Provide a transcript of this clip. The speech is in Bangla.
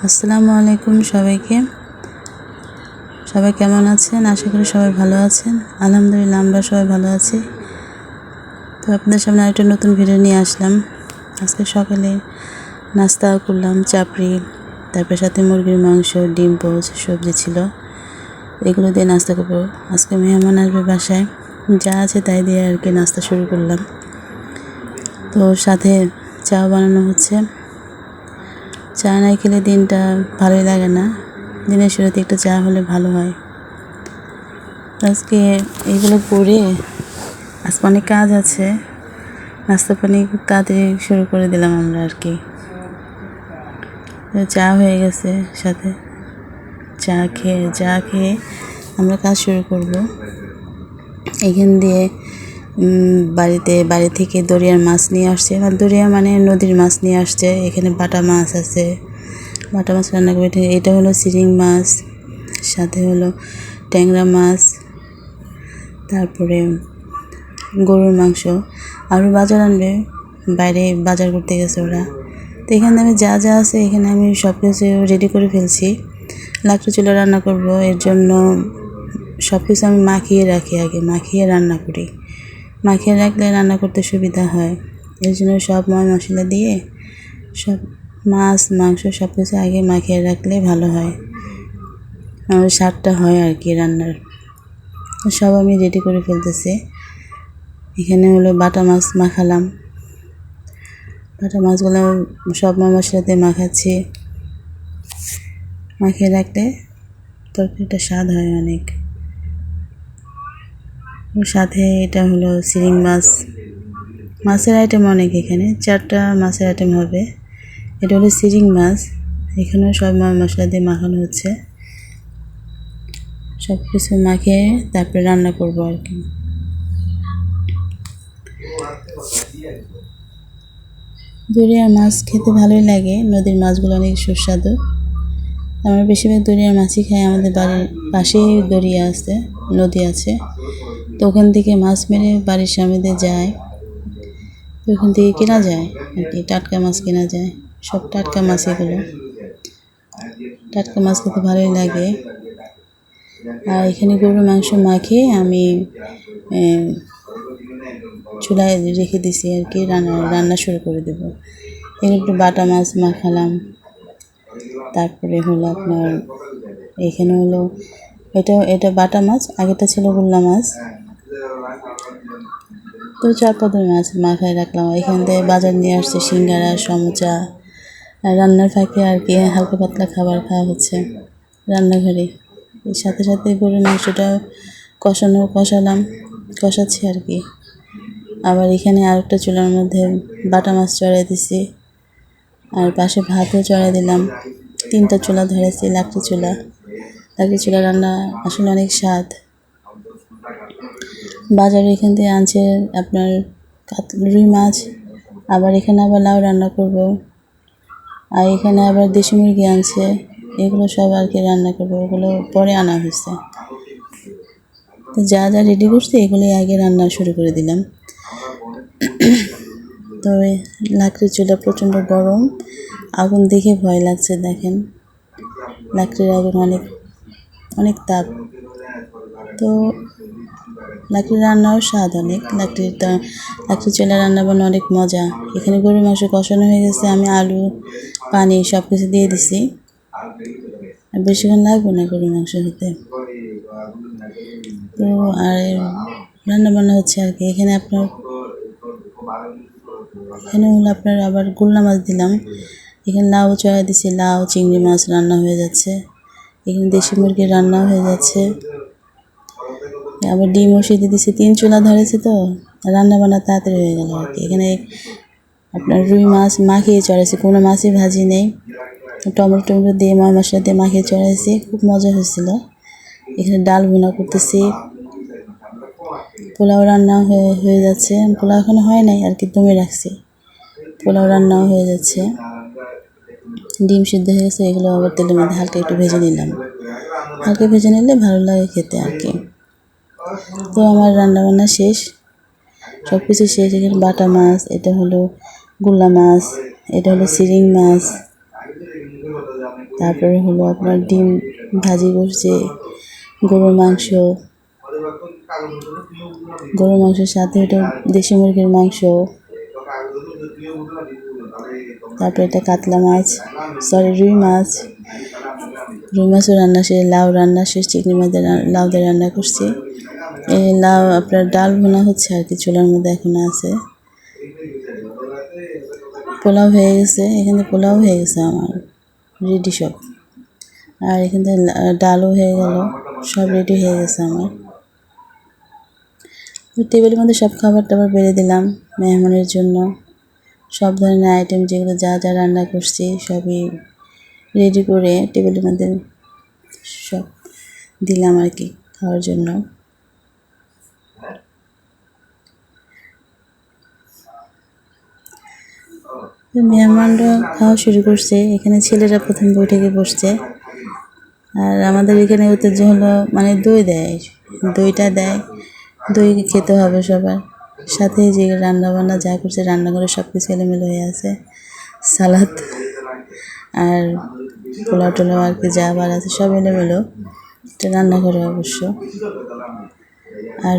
আসসালামু আলাইকুম সবাইকে। সবাই কেমন আছেন? আশা করি সবাই ভালো আছেন। আলহামদুলিল্লাহ আমরা সবাই ভালো আছি। তো আপনাদের সামনে একটা নতুন ভিডিও নিয়ে আসলাম। আজকে সকালে নাস্তা করলাম চাপড়ি, তারপর সাথে মুরগির মাংস, ডিম পোচ, সবজি ছিল। এগুলো দিয়ে নাস্তা করবো। আজকে মেহমান আসবে বাসায়, যা আছে তাই দিয়ে আর কি নাস্তা শুরু করলাম। তো সাথে চা বানানো হচ্ছে। চা না খেলে দিনটা ভালোই লাগে না। দিনের শুরুতে একটা চা হলে ভালো হয়। আজকে এইগুলো করে আজকে অনেক কাজ আছে, নাস্তা পানি খুব তাড়াতাড়ি শুরু করে দিলাম আমরা আর কি। চা হয়ে গেছে, সাথে চা খেয়ে আমরা কাজ শুরু করব। এখান দিয়ে বাড়ি থেকে দরিয়ার মাছ নিয়ে আসছে, দরিয়া মানে নদীর মাছ নিয়ে আসছে। এখানে বাটা মাছ আছে, বাটা মাছ রান্না করে। এটা হলো চিংড়ি মাছ, সাথে হলো ট্যাংরা মাছ, তারপরে গরুর মাংস। আরও বাজার আনবে, বাইরে বাজার করতে গেছে ওরা। তো এখানে আমি যা আছে এখানে আমি সব কিছু রেডি করে ফেলছি। লাকড়ি চুলা রান্না করব, এর জন্য সব কিছু আমি মাখিয়ে রাখি, আগে মাখিয়ে রান্না করি। মাখিয়ে রাখলে রান্না করতে সুবিধা হয়। এর জন্য সব মশলা দিয়ে সব মাছ মাংস সব কিছু আগে মাখিয়ে রাখলে ভালো হয়, আর স্বাদটা হয় আর কি রান্নার। সব আমি রেডি করে ফেলতেছি। এখানে হলো বাটা মাছ মাখালাম, বাটা মাছগুলো সব মশলা দিয়ে মাখাচ্ছি। মাখিয়ে রাখলে তরকারিটা স্বাদ হয় অনেক। সাথে এটা হলো চিংড়ি মাছ, মাছের আইটেম অনেক, এখানে 4টা মাছের আইটেম হবে। এটা হলো চিংড়ি মাছ, এখানেও সব মশলা দিয়ে মাখানো হচ্ছে। সব কিছু মাখিয়ে তারপরে রান্না করবো আর কি। দরিয়ার মাছ খেতে ভালোই লাগে, নদীর মাছগুলো অনেক সুস্বাদু। আমরা বেশিরভাগ দরিয়ার মাছই খাই। আমাদের বাড়ির পাশেই দরিয়া আছে, নদী আছে। তো ওখান থেকে মাছ মেরে বাড়ির সামনে দিয়ে যায়, তো ওখান থেকে কেনা যায় আর কি, টাটকা মাছ কেনা যায়। সব টাটকা মাছ, এগুলো টাটকা মাছ খেতে ভালোই লাগে। আর এখানে গরুর মাংস মাখিয়ে আমি চুলায় রেখে দিছি আর কি, রান্না শুরু করে দেবো। এখানে একটু বাটা মাছ মাখালাম। তারপরে হলো আপনার এখানে হলো এটা বাটা মাছ, আগেটা ছিল গুল্লা মাছ। তো 4 মাছ মাখায় রাখলাম। এখান থেকে বাজার নিয়ে আসছে সিঙ্গারা, সমোচা। রান্নার ফাঁকে আর কি হালকা পাতলা খাবার খাওয়া হচ্ছে রান্নাঘরে। এর সাথে সাথে গরুর মাংসটা কষাচ্ছি আর কি। আবার এখানে আরেকটা চুলার মধ্যে বাটা মাছ চড়াই দিছি, আর পাশে ভাতও চড়াই দিলাম। 3টা চুলা ধরেছি, লাকড়ি চুলা রান্না আসলে অনেক স্বাদ। বাজারে এখান থেকে আনছে আপনার রুই মাছ, আবার এখানে আবার লাউ রান্না করব। আর এখানে আবার দেশি মুরগি আনছে, এগুলো সব আর কি রান্না করবো। ওগুলো পরে আনা হয়েছে। তো যা রেডি করছি এগুলোই আগে রান্না শুরু করে দিলাম। তো লাকড়ির চুলা প্রচণ্ড গরম, আগুন দেখে ভয় লাগছে। দেখেন লাকড়ির আগুন অনেক তাপ। তো লাকড়ির রান্নাও স্বাদ অনেক। লাকড়ির চুলা রান্না বান্না অনেক মজা। এখানে গরুর মাংস কষানো হয়ে গেছে, আমি আলু পানি সব কিছু দিয়ে দিছি। আর বেশিক্ষণ লাগবে না গরুর মাংস হতে। তো আর রান্না বান্না হচ্ছে আর কি। এখানে হলো আপনার আবার গুল্লা মাছ দিলাম। এখানে লাউ চড়াই দিছি, লাউ চিংড়ি মাছ রান্না হয়ে যাচ্ছে। এখানে দেশি মুরগির রান্না হয়ে যাচ্ছে। আবার ডিমও সিদ্ধ দিছি। 3 চুলা ধরেছে, তো রান্না বান্না তাড়াতাড়ি হয়ে গেল আর কি। এখানে আপনার রুই মাছ মাখিয়ে চড়াইছি, কোনো মাছই ভাজি নেই। টমেটো দিয়ে মশলা দিয়ে মাখিয়ে চড়াইছি, খুব মজা হয়েছিল। এখানে ডাল ভুনা করতেছি। পোলাও রান্না হয়ে যাচ্ছে। পোলাও এখনো হয় নাই আর কি, দমে রাখছি। পোলাও রান্নাও হয়ে যাচ্ছে। ডিম সিদ্ধ হয়ে গেছে, এগুলো আবার তেলের মধ্যে হালকা একটু ভেজে নিলাম। হালকা ভেজে নিলে ভালো লাগে খেতে আর কি। তো আমার রান্নাবান্না শেষ, সব কিছু শেষ। এখানে বাটা মাছ, এটা হলো গুল্লা মাছ, এটা হলো চিংড়ি মাছ, তারপরে হলো আপনার ডিম ভাজি করছে, গরুর মাংস, গরুর মাংসের সাথে এটা দেশি মুরগির মাংস, তারপরে এটা কাতলা মাছ, রুই মাছ, রুই মাছও রান্না শেষ, লাউ রান্না শেষ, চিংড়ি মাছ লাউ দিয়ে রান্না করছি। এই লাউ আপনার ডাল ভুনা হচ্ছে আর কি, চুলার মধ্যে এখনো আছে। পোলাও হয়ে গেছে, এখানে পোলাও হয়ে গেছে আমার রেডি সব। আর এখানে ডালও হয়ে গেল, সব রেডি হয়ে গেছে আমার। টেবিলের মধ্যে সব খাবার টাবার বেড়ে দিলাম মেহমানের জন্য। সব ধরনের আইটেম যেগুলো যা যা রান্না করছি সবই রেডি করে টেবিলের মধ্যে সব দিলাম আর কি খাওয়ার জন্য। মেহমানরা খাওয়া শুরু করছে। এখানে ছেলেরা প্রথম বৈঠকে বসছে। আর আমাদের এখানে ঐতিহ্য হলো মানে দই দেয়, দইটা দেয়, দই খেতে হবে সবার। সাথে যে রান্নাবান্না যা করছে রান্নাঘরে সব কিছু এলোমেলো হয়ে আছে, সালাদ আর পোলাও টোলাও আর কি যা বার আছে সব এলোমেলো, এটা রান্নাঘরে অবশ্য। আর